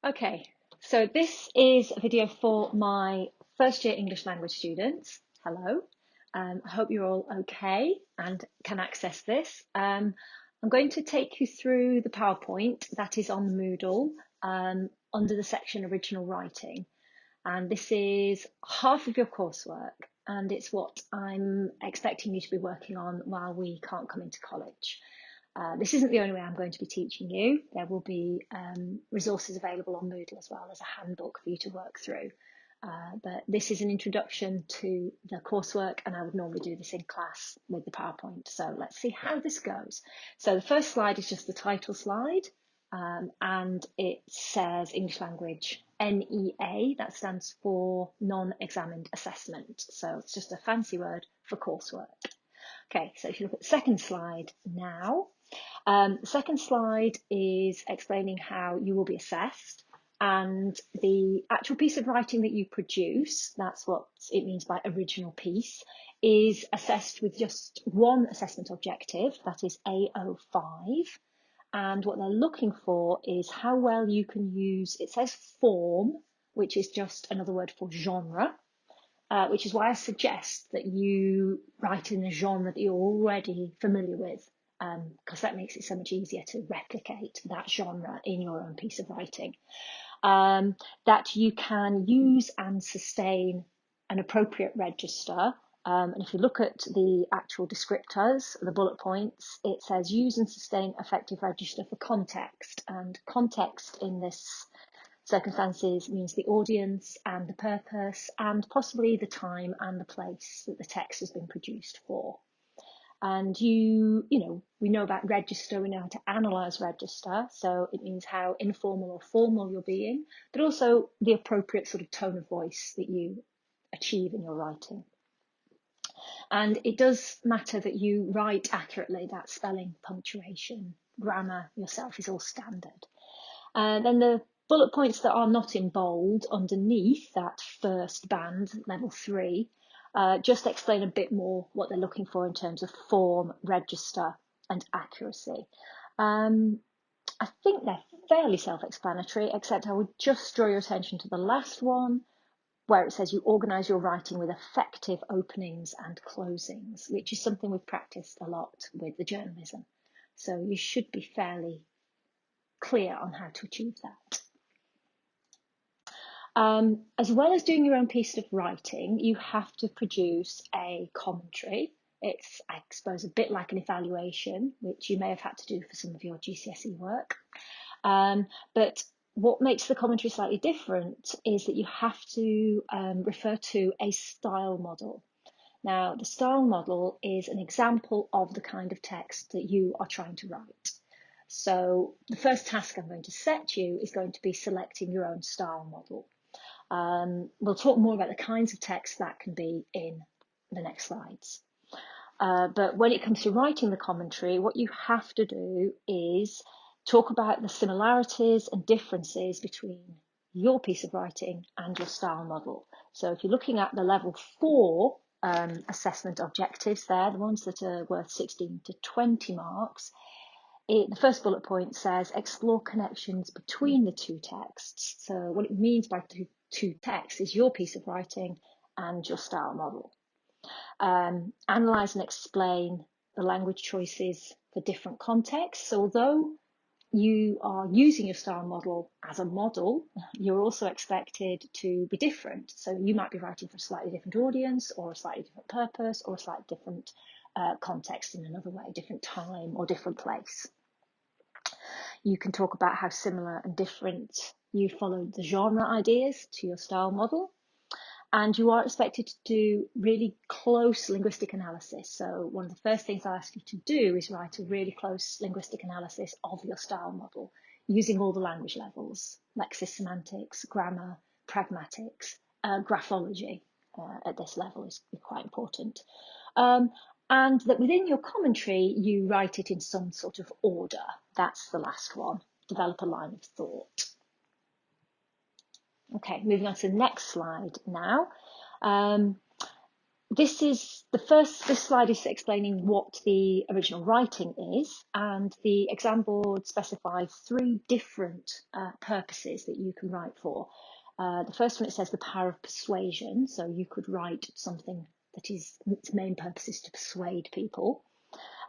Okay, so this is a video for my first year English language students. Hello, I hope you're all okay and can access this. I'm going to take you through the PowerPoint that is on Moodle under the section Original Writing. And this is half of your coursework, and it's what I'm expecting you to be working on while we can't come into college. This isn't the only way I'm going to be teaching you. There will be resources available on Moodle as well as a handbook for you to work through. But this is an introduction to the coursework, and I would normally do this in class with the PowerPoint. So let's see how this goes. So the first slide is just the title slide, and it says English Language NEA. That stands for Non-Examined Assessment. So it's just a fancy word for coursework. Okay, so if you look at the second slide now, the second slide is explaining how you will be assessed, and the actual piece of writing that you produce, that's what it means by original piece, is assessed with just one assessment objective, that is AO5. And what they're looking for is how well you can use, it says form, which is just another word for genre, which is why I suggest that you write in a genre that you're already familiar with, because that makes it so much easier to replicate that genre in your own piece of writing. That you can use and sustain an appropriate register. And if you look at the actual descriptors, the bullet points, it says use and sustain effective register for context. And context in this circumstances means the audience and the purpose and possibly the time and the place that the text has been produced for. And we know about register, we know how to analyse register, so it means how informal or formal you're being, but also the appropriate sort of tone of voice that you achieve in your writing. And it does matter that you write accurately, that spelling, punctuation, grammar yourself is all standard. Then the bullet points that are not in bold underneath that first band, level 3, just explain a bit more what they're looking for in terms of form, register, and accuracy. I think they're fairly self-explanatory, except I would just draw your attention to the last one, where it says you organise your writing with effective openings and closings, which is something we've practiced a lot with the journalism. So you should be fairly clear on how to achieve that. As well as doing your own piece of writing, you have to produce a commentary. It's, I suppose, a bit like an evaluation, which you may have had to do for some of your GCSE work. But what makes the commentary slightly different is that you have to refer to a style model. Now, the style model is an example of the kind of text that you are trying to write. So the first task I'm going to set you is going to be selecting your own style model. We'll talk more about the kinds of text that can be in the next slides. But when it comes to writing the commentary, what you have to do is talk about the similarities and differences between your piece of writing and your style model. So if you're looking at the level 4 assessment objectives there, the ones that are worth 16 to 20 marks, the first bullet point says explore connections between the two texts. So what it means by two texts is your piece of writing and your style model. Analyse and explain the language choices for different contexts. So although you are using your style model as a model, you're also expected to be different. So you might be writing for a slightly different audience or a slightly different purpose or a slightly different context in another way, different time or different place. You can talk about how similar and different you followed the genre ideas to your style model. And you are expected to do really close linguistic analysis. So one of the first things I ask you to do is write a really close linguistic analysis of your style model using all the language levels, lexis, semantics, grammar, pragmatics, graphology at this level is quite important. And that within your commentary, you write it in some sort of order. That's the last one. Develop a line of thought. Okay, moving on to the next slide now. this slide is explaining what the original writing is, and the exam board specifies 3 different purposes that you can write for. The first one, it says the power of persuasion, so you could write something that its main purpose is to persuade people.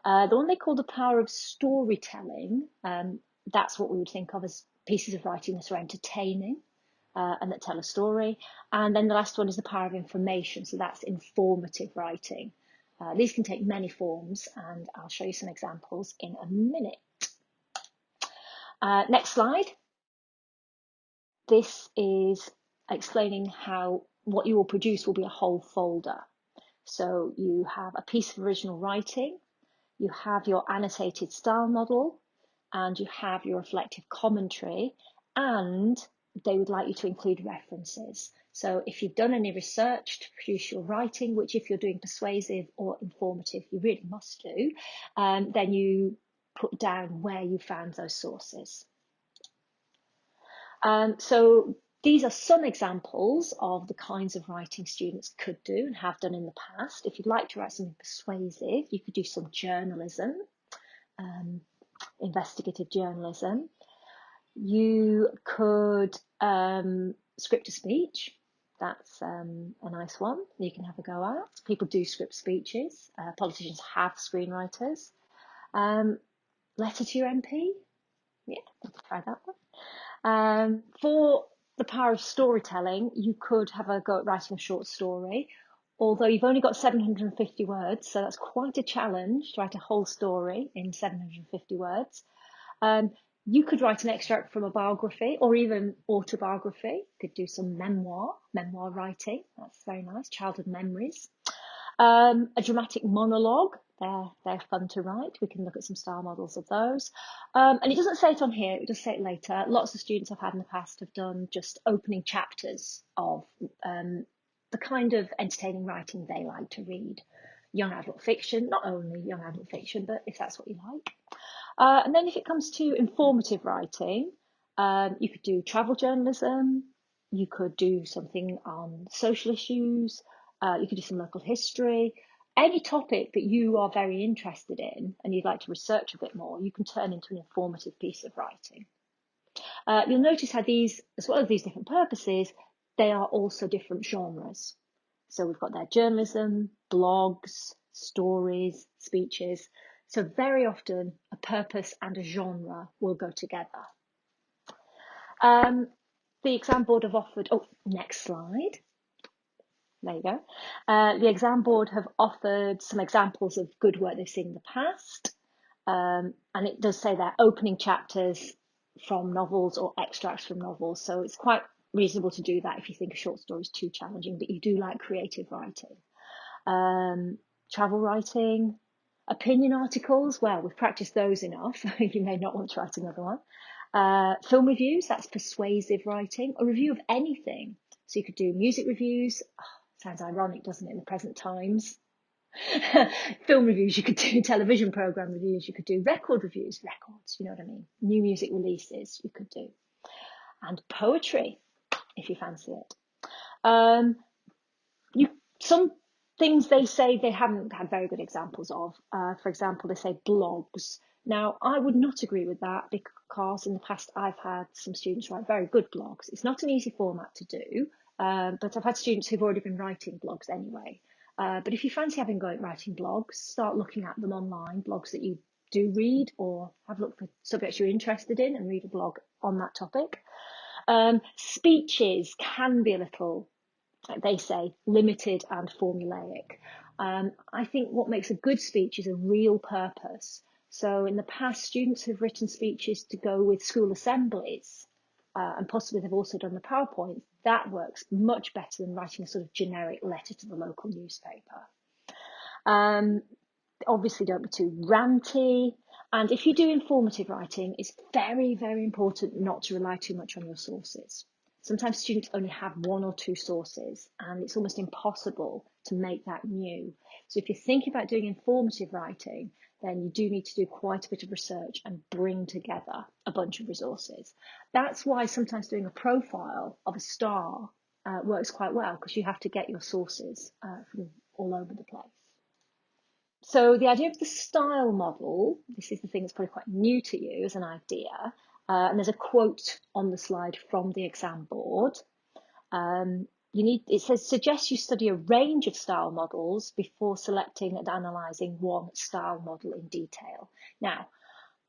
The one they call the power of storytelling, that's what we would think of as pieces of writing that are entertaining and that tell a story. And then the last one is the power of information, so that's informative writing. These can take many forms, and I'll show you some examples in a minute. Next slide. This is explaining how what you will produce will be a whole folder. So you have a piece of original writing, you have your annotated style model, and you have your reflective commentary, and they would like you to include references. So if you've done any research to produce your writing, which if you're doing persuasive or informative, you really must do, then you put down where you found those sources. So these are some examples of the kinds of writing students could do and have done in the past. If you'd like to write something persuasive, you could do some journalism, investigative journalism. You could script a speech. That's a nice one you can have a go at. People do script speeches. Politicians have screenwriters. Letter to your MP. Yeah, try that one. For the power of storytelling, you could have a go at writing a short story, although you've only got 750 words, so that's quite a challenge to write a whole story in 750 words. You could write an extract from a biography or even autobiography. You could do some memoir writing. That's very nice. Childhood memories. A dramatic monologue. They're fun to write. We can look at some style models of those. And it doesn't say it on here, it does say it later. Lots of students I've had in the past have done just opening chapters of the kind of entertaining writing they like to read. Young adult fiction, not only young adult fiction, but if that's what you like. And then if it comes to informative writing, you could do travel journalism, you could do something on social issues, you could do some local history. Any topic that you are very interested in and you'd like to research a bit more, you can turn into an informative piece of writing. You'll notice how these, as well as these different purposes, they are also different genres. So we've got their journalism, blogs, stories, speeches. So very often a purpose and a genre will go together. The exam board have offered, next slide. There you go. The exam board have offered some examples of good work they've seen in the past. And it does say they're opening chapters from novels or extracts from novels. So it's quite reasonable to do that if you think a short story is too challenging, but you do like creative writing. Travel writing, opinion articles, well, we've practiced those enough. You may not want to write another one. Film reviews, that's persuasive writing. A review of anything. So you could do music reviews. Sounds ironic, doesn't it, in the present times? Film reviews, you could do television program reviews, you could do records, you know what I mean? New music releases, you could do. And poetry, if you fancy it. Some things they say they haven't had very good examples of. For example, they say blogs. Now, I would not agree with that because in the past I've had some students write very good blogs. It's not an easy format to do, but I've had students who've already been writing blogs anyway. But if you fancy having a go at writing blogs, start looking at them online, blogs that you do read, or have a look for subjects you're interested in and read a blog on that topic. Speeches can be a little, they say, limited and formulaic. I think what makes a good speech is a real purpose. So in the past, students have written speeches to go with school assemblies, and possibly they've also done the PowerPoint. That works much better than writing a sort of generic letter to the local newspaper. Obviously, don't be too ranty. And if you do informative writing, it's very, very important not to rely too much on your sources. Sometimes students only have 1 or 2 sources, and it's almost impossible to make that new. So if you're thinking about doing informative writing, then you do need to do quite a bit of research and bring together a bunch of resources. That's why sometimes doing a profile of a star works quite well, because you have to get your sources from all over the place. So the idea of the style model, this is the thing that's probably quite new to you as an idea. And there's a quote on the slide from the exam board. It says, suggest you study a range of style models before selecting and analysing one style model in detail. Now,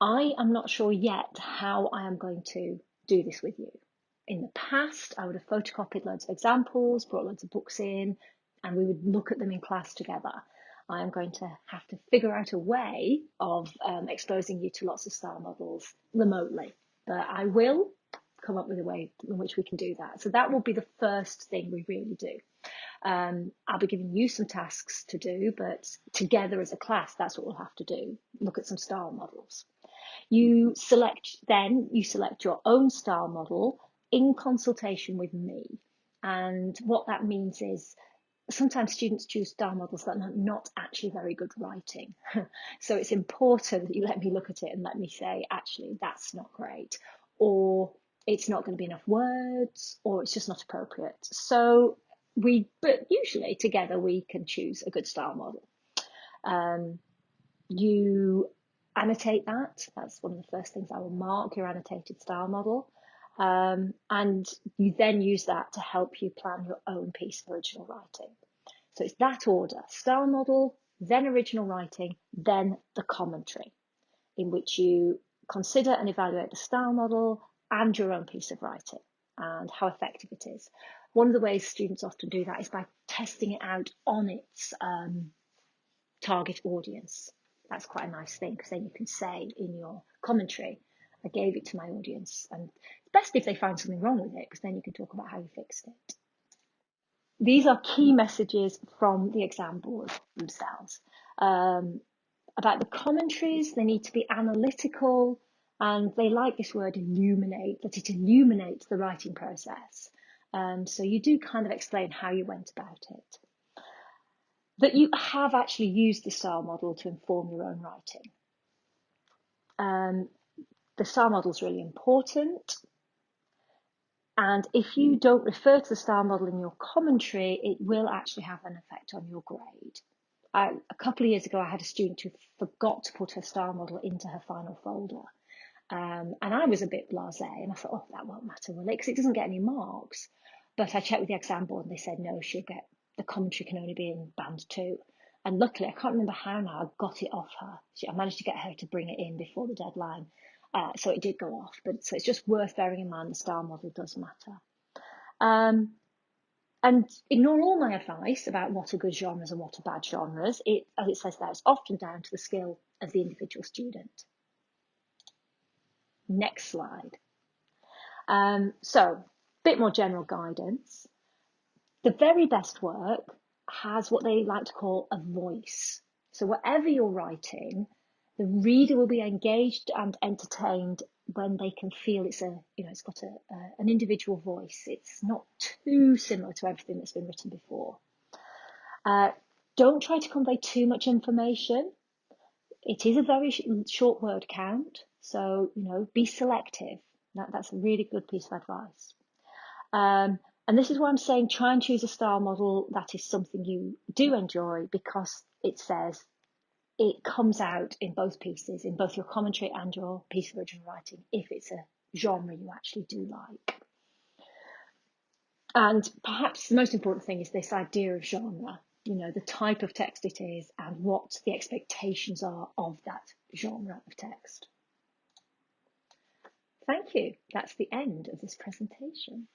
I am not sure yet how I am going to do this with you. In the past, I would have photocopied loads of examples, brought loads of books in, and we would look at them in class together. I am going to have to figure out a way of exposing you to lots of style models remotely, but I will come up with a way in which we can do that. So that will be the first thing we really do. I'll be giving you some tasks to do, but together as a class, that's what we'll have to do. Look at some style models. You select your own style model in consultation with me. And what that means is sometimes students choose style models that are not actually very good writing. So it's important that you let me look at it and let me say, actually, that's not great, or it's not going to be enough words, or it's just not appropriate. But usually together we can choose a good style model. You annotate that. That's one of the first things I will mark, your annotated style model. And you then use that to help you plan your own piece of original writing. So it's that order: style model, then original writing, then the commentary, in which you consider and evaluate the style model and your own piece of writing and how effective it is. One of the ways students often do that is by testing it out on its target audience. That's quite a nice thing, because then you can say in your commentary, I gave it to my audience. And it's best if they find something wrong with it, because then you can talk about how you fixed it. These are key messages from the exam board themselves. About the commentaries, they need to be analytical, and they like this word illuminate, that it illuminates the writing process. So you do kind of explain how you went about it. That you have actually used the style model to inform your own writing. The style model is really important. And if you don't refer to the style model in your commentary, it will actually have an effect on your grade. A couple of years ago, I had a student who forgot to put her style model into her final folder. And I was a bit blasé, and I thought, oh, that won't matter, will it? Because it doesn't get any marks. But I checked with the exam board, and they said, no, the commentary can only be in band 2. And luckily, I can't remember how now, I got it off her. I managed to get her to bring it in before the deadline. So it did go off. So it's just worth bearing in mind the style model does matter. And ignore all my advice about what are good genres and what are bad genres. As it says there, it's often down to the skill of the individual student. Next slide. So, a bit more general guidance. The very best work has what they like to call a voice. So whatever you're writing, the reader will be engaged and entertained when they can feel it's got an individual voice. It's not too similar to everything that's been written before. Don't try to convey too much information. It is a very short word count, so be selective. That's a really good piece of advice. And this is why I'm saying try and choose a style model that is something you do enjoy, because it says it comes out in both pieces, in both your commentary and your piece of original writing, if it's a genre you actually do like. And perhaps the most important thing is this idea of genre, the type of text it is and what the expectations are of that genre of text. Thank you. That's the end of this presentation.